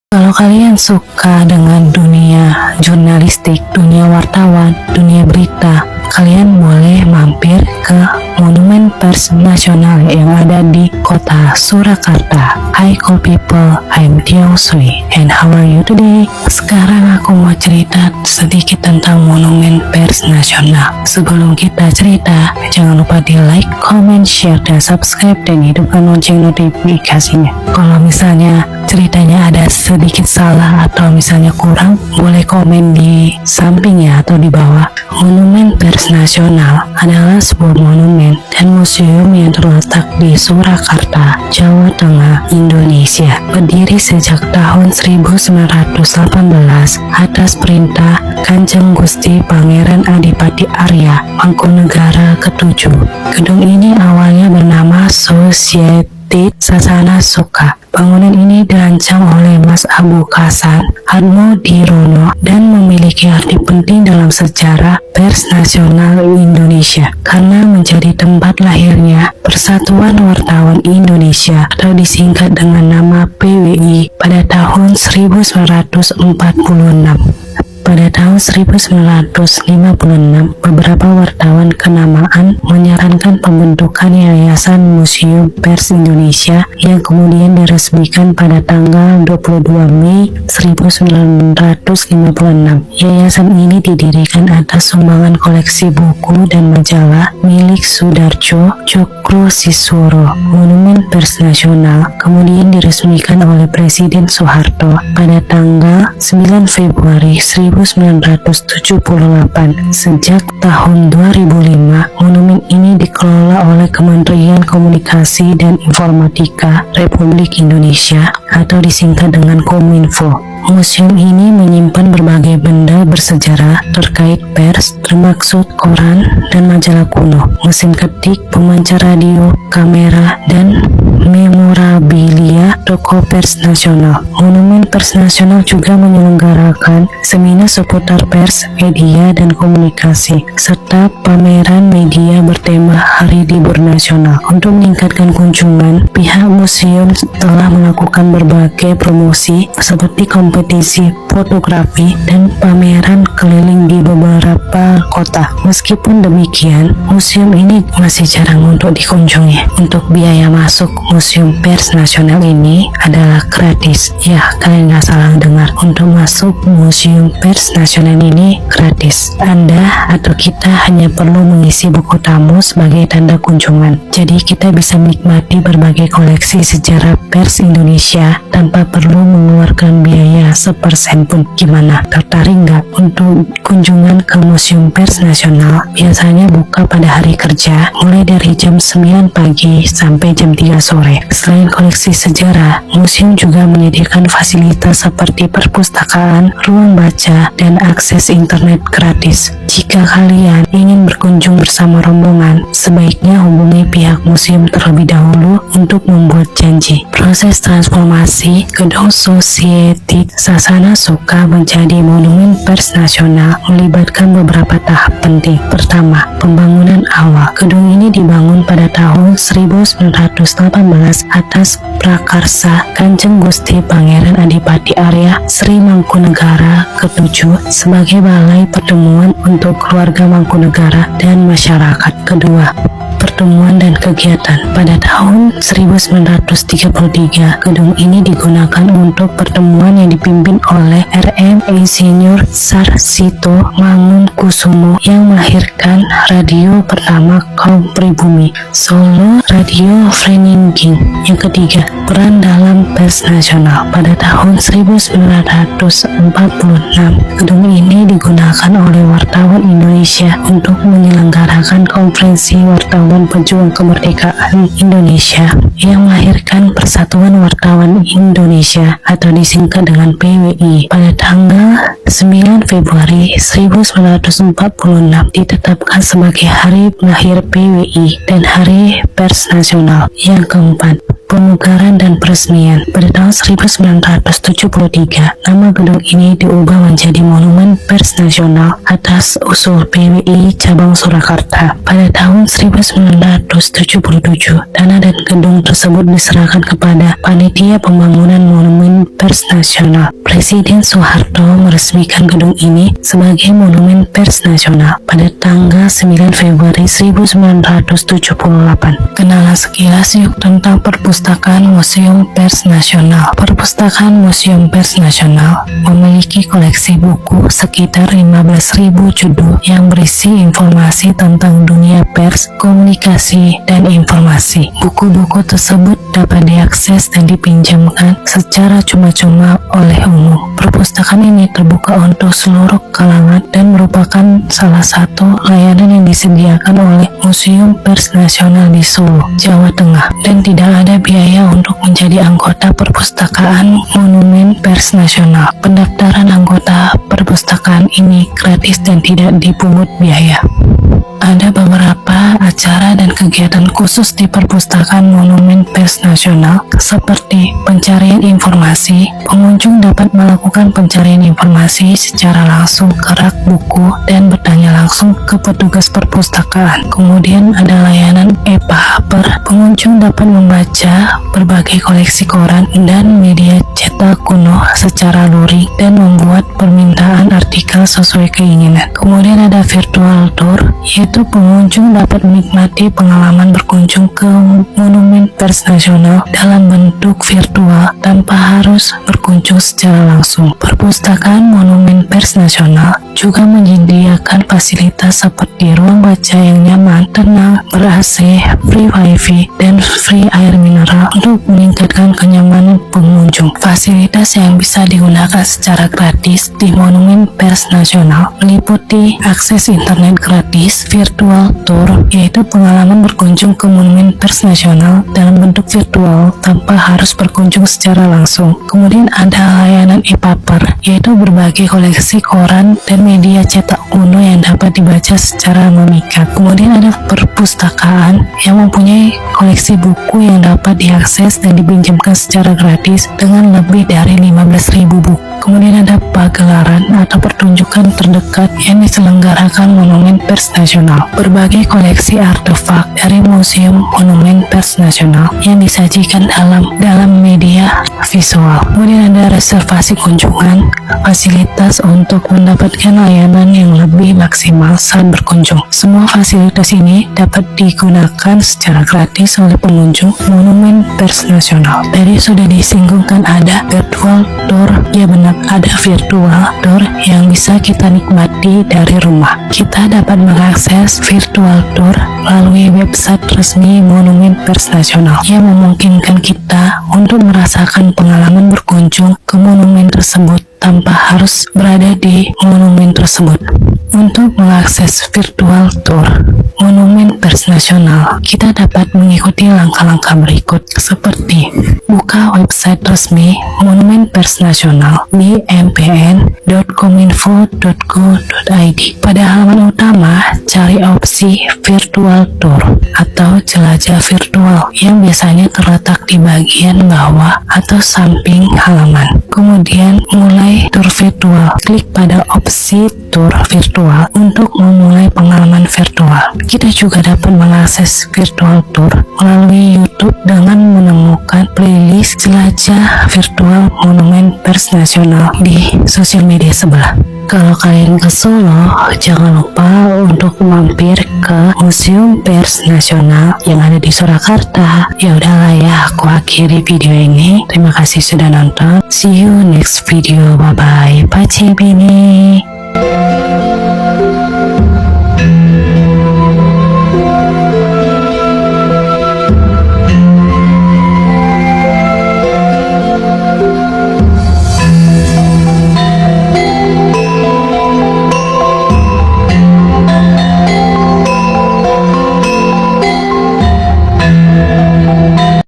Kalau kalian suka dengan dunia jurnalistik, dunia wartawan, dunia berita, kalian boleh mampir ke Monumen Pers Nasional yang ada di kota Surakarta. Hi cool people, I'm Tiong Sui, and how are you today? Sekarang aku mau cerita sedikit tentang Monumen Pers Nasional. Sebelum kita cerita, jangan lupa di like, comment, share, dan subscribe, dan hidupkan lonceng notifikasinya. Kalau misalnya ceritanya ada sedikit salah atau misalnya kurang, boleh komen di sampingnya atau di bawah. Monumen Pers Nasional adalah sebuah monumen dan museum yang terletak di Surakarta, Jawa Tengah, Indonesia. Berdiri sejak tahun 1918 atas perintah Kanjeng Gusti Pangeran Adipati Arya Mangkunegara ke-7. Gedung ini awalnya bernama Society Sasana Soka. Bangunan ini dirancang oleh Mas Abu Hasan Atmodirono dan memiliki arti penting dalam sejarah pers nasional Indonesia karena menjadi tempat lahirnya Persatuan Wartawan Indonesia atau disingkat dengan nama PWI pada tahun 1946. Pada tahun 1956, beberapa wartawan kenamaan menyarankan pembentukan Yayasan Museum Pers Indonesia yang kemudian diresmikan pada tanggal 22 Mei 1956. Yayasan ini didirikan atas sumbangan koleksi buku dan majalah milik Sudarjo Cokro-Sisworo. Monumen Pers Nasional kemudian diresmikan oleh Presiden Soeharto pada tanggal 9 Februari 1978. Sejak tahun 2005, monumen ini dikelola oleh Kementerian Komunikasi dan Informatika Republik Indonesia atau disingkat dengan Kominfo. Museum ini menyimpan berbagai benda bersejarah terkait pers, termaksud koran dan majalah kuno, mesin ketik, pemancar radio, kamera, dan memorabilia toko pers nasional. Monumen Pers Nasional juga menyelenggarakan seminar seputar pers, media, dan komunikasi, serta pameran media bertema Hari Libur Nasional. Untuk meningkatkan kunjungan, pihak museum telah melakukan berbagai promosi seperti kompetisi fotografi dan pameran keliling di beberapa kota. Meskipun demikian, museum ini masih jarang untuk dikunjungi. Untuk biaya masuk Museum Pers Nasional ini adalah gratis. Ya, kalian gak salah dengar. Untuk masuk Museum Pers Nasional ini gratis. Anda atau kita hanya perlu mengisi buku tamu sebagai tanda kunjungan. Jadi kita bisa menikmati berbagai koleksi sejarah pers Indonesia tanpa perlu mengeluarkan biaya sepersen pun. Gimana? Tertarik nggak untuk kunjungan ke Museum Pers Nasional? Biasanya buka pada hari kerja mulai dari jam 9 pagi sampai jam 3 sore. Selain koleksi sejarah, museum juga menyediakan fasilitas seperti perpustakaan, ruang baca, dan akses internet gratis. Jika kalian ingin berkunjung bersama rombongan, sebaiknya hubungi pihak museum terlebih dahulu untuk membuat janji. Proses transformasi gedung Society Sasana Soka menjadi Monumen Pers Nasional melibatkan beberapa tahap penting. Pertama, pembangunan awal. Gedung ini dibangun pada tahun 1918 atas prakarsa Kanjeng Gusti Pangeran Adipati Arya Sri Mangkunegara ke-7 sebagai balai pertemuan untuk keluarga Mangkunegara dan masyarakat. Kedua, pertemuan dan kegiatan. Pada tahun 1933, gedung ini digunakan untuk pertemuan yang dipimpin oleh RM Insinyur Sarsito Mangunkusumo yang melahirkan radio pertama kaum pribumi, Solo Radio Freningging. Yang ketiga, peran dalam pers nasional. Pada tahun 1946, gedung ini digunakan oleh wartawan Indonesia untuk menyelenggarakan konferensi wartawan pejuang kemerdekaan Indonesia yang melahirkan Persatuan Wartawan Indonesia atau disingkat dengan PWI. Pada tanggal 9 Februari 1946 ditetapkan sebagai hari lahir PWI dan Hari Pers Nasional. Yang keempat, pemugaran dan peresmian. Pada tahun 1973, nama gedung ini diubah menjadi Monumen Pers Nasional atas usul PWI Cabang Surakarta. Pada tahun 1977, tanah dan gedung tersebut diserahkan kepada Panitia Pembangunan Monumen Pers Nasional. Presiden Soeharto meresmikan gedung ini sebagai Monumen Pers Nasional pada tanggal 9 Februari 1978. Kenalan sekilas yuk tentang Perpustakaan Museum Pers Nasional. Perpustakaan Museum Pers Nasional memiliki koleksi buku sekitar 15.000 judul yang berisi informasi tentang dunia pers, komunikasi, dan informasi. Buku-buku tersebut dapat diakses dan dipinjamkan secara cuma-cuma oleh umum. Perpustakaan ini terbuka untuk seluruh kalangan dan merupakan salah satu layanan yang disediakan oleh Museum Pers Nasional di Solo, Jawa Tengah, dan tidak ada biaya untuk menjadi anggota Perpustakaan Monumen Pers Nasional. Pendaftaran anggota perpustakaan ini gratis dan tidak dipungut biaya. Ada beberapa acara dan kegiatan khusus di Perpustakaan Monumen Pers Nasional seperti pencarian informasi. Pengunjung dapat melakukan pencarian informasi secara langsung ke rak buku dan bertanya langsung ke petugas perpustakaan. Kemudian ada layanan e-paper. Pengunjung dapat membaca berbagai koleksi koran dan media cetak kuno secara luring dan membuat permintaan artikel sesuai keinginan. Kemudian ada virtual tour, yaitu pengunjung dapat menikmati pengalaman berkunjung ke Monumen Pers Nasional dalam bentuk virtual tanpa harus berkunjung secara langsung. Perpustakaan Monumen Pers Nasional juga menyediakan fasilitas seperti ruang baca yang nyaman, tenang, ber-AC, free wifi, dan free air mineral untuk meningkatkan kenyamanan pengunjung. Fasilitas yang bisa digunakan secara gratis di Monumen Pers Nasional meliputi akses internet gratis, virtual tour, yaitu pengalaman berkunjung ke Monumen Pers Nasional dalam bentuk virtual tanpa harus berkunjung secara langsung. Kemudian ada layanan e-paper, yaitu berbagai koleksi koran dan media cetak kuno yang dapat dibaca secara memikat. Kemudian ada perpustakaan yang mempunyai koleksi buku yang dapat diakses dan dipinjamkan secara gratis dengan lebih dari 15.000 buku. Kemudian ada pagelaran atau pertunjukan terdekat yang diselenggarakan Monumen Pers Nasional. Berbagai koleksi artefak dari Museum Monumen Pers Nasional yang disajikan dalam media visual. Kemudian ada reservasi kunjungan, fasilitas untuk mendapatkan layanan yang lebih maksimal saat berkunjung. Semua fasilitas ini dapat digunakan secara gratis oleh pengunjung Monumen Pers Nasional. Tadi sudah disinggungkan ada virtual tour, ya benar, ada virtual tour yang bisa kita nikmati dari rumah. Kita dapat mengakses virtual tour melalui website resmi Monumen Pers Nasional yang memungkinkan kita untuk merasakan pengalaman berkunjung ke monumen tersebut tanpa harus berada di monumen tersebut. Untuk mengakses virtual tour Monumen Pers Nasional, kita dapat mengikuti langkah-langkah berikut seperti buka website resmi Monumen Pers Nasional di mpn.kominfo.go.id. Pada halaman utama, cari opsi virtual tour atau jelajah virtual yang biasanya terletak di bagian bawah atau samping halaman. Kemudian mulai tour virtual. Klik pada opsi tour virtual untuk memulai pengalaman virtual. Kita juga dapat mengakses virtual tour melalui YouTube dengan menemukan playlist jelajah virtual Monumen Pers Nasional di sosial media sebelah. Kalau kalian ke Solo, jangan lupa untuk mampir ke Museum Pers Nasional yang ada di Surakarta. Ya udahlah ya, aku akhiri video ini. Terima kasih sudah nonton. See you next video. Bye bye. Bye Bini.